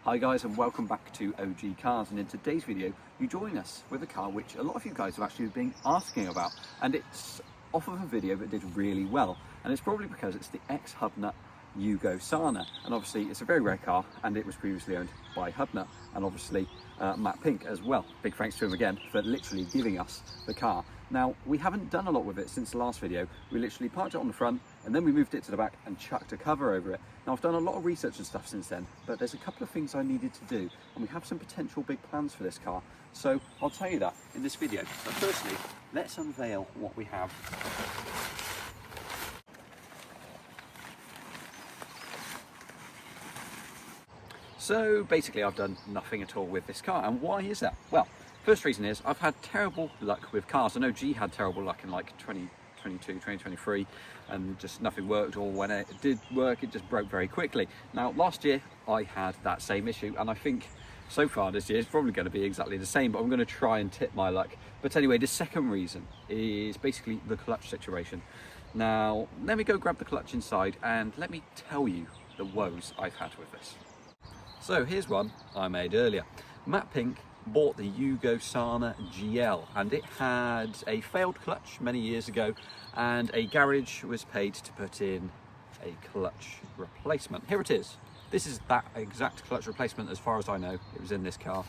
Hi guys, and welcome back to OG Cars, and in today's video you join us with a car which a lot of you guys have actually been asking about, and it's off of a video that did really well, and it's probably because it's the ex-HubNut Yugo Sana, and obviously it's a very rare car and it was previously owned by HubNut and obviously Matt Pink as well. Big thanks to him again for literally giving us the car. Now, we haven't done a lot with it since the last video. We literally parked it on the front and then we moved it to the back and chucked a cover over it. Now, I've done a lot of research and stuff since then, but there's a couple of things I needed to do, and we have some potential big plans for this car. So I'll tell you that in this video. But firstly, let's unveil what we have. So basically I've done nothing at all with this car, and why is that? Well, first reason is I've had terrible luck with cars. I know G had terrible luck in like 2022, 2023, and just nothing worked, or when it did work it just broke very quickly. Now last year I had that same issue, and I think so far this year it's probably going to be exactly the same, but I'm going to try and tip my luck. But anyway, the second reason is basically the clutch situation. Now let me go grab the clutch inside and let me tell you the woes I've had with this. So here's one I made earlier. Matt Pink bought the Yugo Sana GL, and it had a failed clutch many years ago, and a garage was paid to put in a clutch replacement. Here it is. This is that exact clutch replacement as far as I know. It was in this car.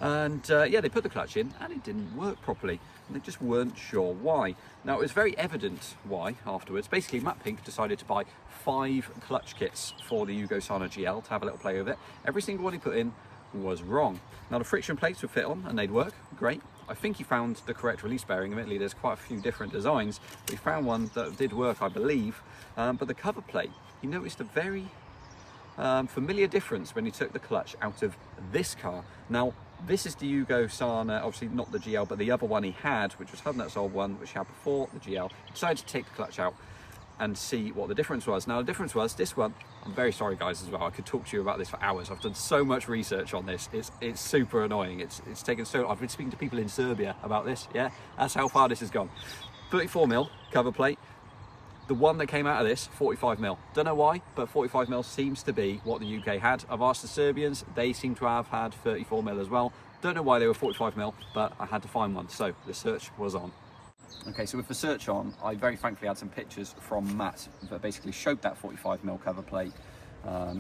And yeah, they put the clutch in and it didn't work properly, and they just weren't sure why. Now, it was very evident why afterwards. Basically, Matt Pink decided to buy 5 clutch kits for the Yugo Sana GL to have a little play with it. Every single one he put in was wrong. Now, the friction plates would fit on and they'd work great. I think he found the correct release bearing. Admittedly, there's quite a few different designs, but he found one that did work, I believe. But the cover plate, he noticed a very familiar difference when he took the clutch out of this car. Now, this is the Yugo Sana, obviously not the GL, but the other one he had, which was HubNut's old one, which he had before the GL. He decided to take the clutch out and see what the difference was. Now, the difference was this one. I'm very sorry, guys, as well. I could talk to you about this for hours. I've done so much research on this. It's super annoying. It's taken so. I've been speaking to people in Serbia about this. Yeah, that's how far this has gone. 34mm cover plate. The one that came out of this, 45mm. Don't know why, but 45mm seems to be what the UK had. I've asked the Serbians, they seem to have had 34mm as well. Don't know why they were 45mm, but I had to find one, so the search was on. Okay, so with the search on, I very thankfully had some pictures from Matt that basically showed that 45mm cover plate.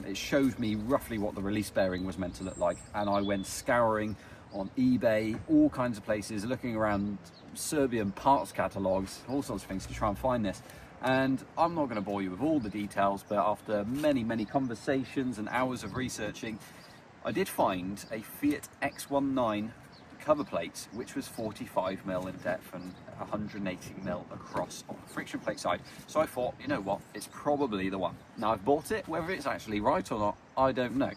It showed me roughly what the release bearing was meant to look like, and I went scouring on eBay, all kinds of places, looking around Serbian parts catalogues, all sorts of things to try and find this. And I'm not going to bore you with all the details, but after many conversations and hours of researching, I did find a Fiat X19 cover plate, which was 45mm in depth and 180mm across on the friction plate side. So I thought, you know what, it's probably the one. Now, I've bought it. Whether it's actually right or not, I don't know.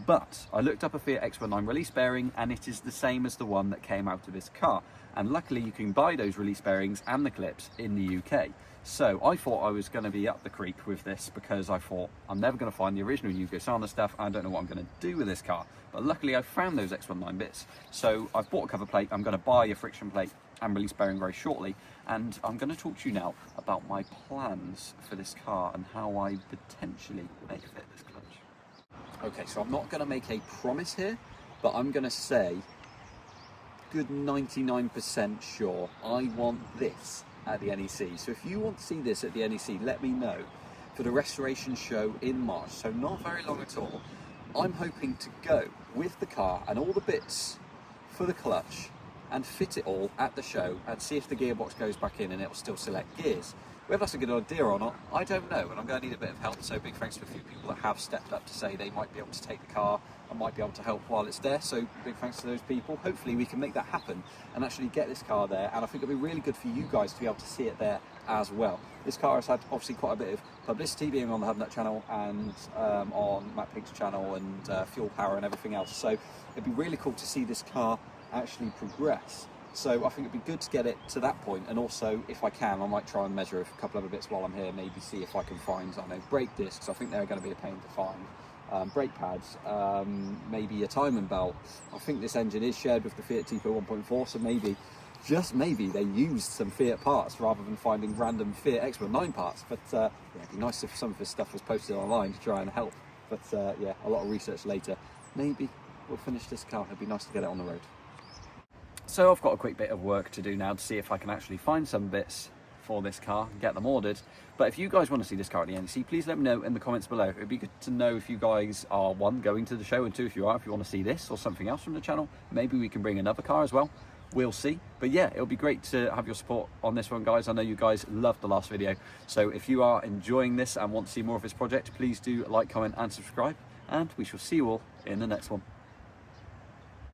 But I looked up a Fiat X19 release bearing, and it is the same as the one that came out of this car. And luckily you can buy those release bearings and the clips in the UK. So I thought I was going to be up the creek with this, because I thought I'm never going to find the original Yugo Sana stuff. I don't know what I'm going to do with this car. But luckily I found those X19 bits. So I've bought a cover plate. I'm going to buy a friction plate and release bearing very shortly. And I'm going to talk to you now about my plans for this car and how I potentially may fit this clutch. Okay, so I'm not going to make a promise here, but I'm going to say good 99% sure I want this at the NEC. So if you want to see this at the NEC, let me know for the restoration show in March, so not very long at all. I'm hoping to go with the car and all the bits for the clutch and fit it all at the show and see if the gearbox goes back in and it'll still select gears. Whether that's a good idea or not, I don't know, and I'm going to need a bit of help. So big thanks to a few people that have stepped up to say they might be able to take the car and might be able to help while it's there. So big thanks to those people. Hopefully we can make that happen and actually get this car there. And I think it'll be really good for you guys to be able to see it there as well. This car has had obviously quite a bit of publicity, being on the HubNut channel and on Matt Pink's channel and Fuel Power and everything else. So it'd be really cool to see this car actually progress. So I think it'd be good to get it to that point, and also if I can, I might try and measure a couple other bits while I'm here, maybe see if I can find, I don't know, brake discs. I think they're going to be a pain to find. Brake pads, maybe a timing belt. I think this engine is shared with the Fiat Tipo 1.4, so maybe, just maybe, they used some Fiat parts rather than finding random Fiat X19 parts. But yeah, it'd be nice if some of this stuff was posted online to try and help. But yeah, a lot of research later. Maybe we'll finish this car. It'd be nice to get it on the road. So I've got a quick bit of work to do now to see if I can actually find some bits for this car and get them ordered. But if you guys want to see this car at the NEC, please let me know in the comments below. It'd be good to know if you guys are, one, going to the show, and two, if you want to see this or something else from the channel. Maybe we can bring another car as well. We'll see. But yeah, it'll be great to have your support on this one, guys. I know you guys loved the last video. So if you are enjoying this and want to see more of this project, please do like, comment and subscribe. And we shall see you all in the next one.